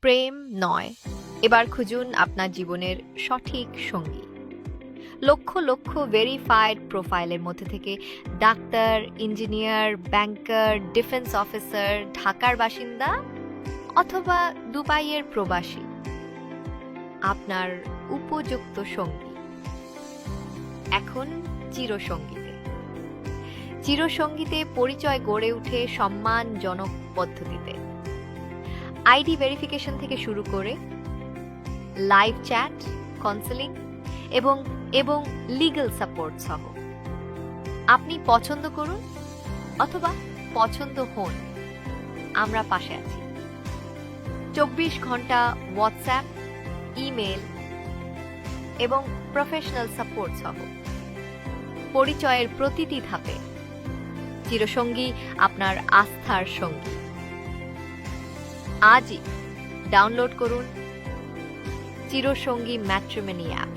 প্রেম নয়, এবার খুঁজুন আপনার জীবনের সঠিক সঙ্গী। লক্ষ লক্ষ ভেরিফাইড প্রোফাইলের মধ্যে থেকে ডাক্তার, ইঞ্জিনিয়ার, ব্যাংকার, ডিফেন্স অফিসার, ঢাকার বাসিন্দা অথবা দুবাইয়ের প্রবাসী আপনার উপযুক্ত সঙ্গী। এখন চিরসঙ্গীতে। চিরসঙ্গীতে পরিচয় গড়ে ওঠে সম্মানজনক পদ্ধতিতে। আইডি ভেরিফিকেশন থেকে শুরু করে লাইভ চ্যাট, কাউন্সেলিং এবং এবং লিগ্যাল সাপোর্ট সহ। আপনি পছন্দ করুন অথবা পছন্দ হন, আমরা পাশে আছি। 24 ঘন্টা হোয়াটসঅ্যাপ, ইমেল এবং প্রফেশনাল সাপোর্ট সহ। পরিচয়ের প্রতিটি ধাপে চিরসঙ্গী আপনার আস্থার সঙ্গী। আজই ডাউনলোড করুন চিরসঙ্গী ম্যাট্রিমনি অ্যাপ।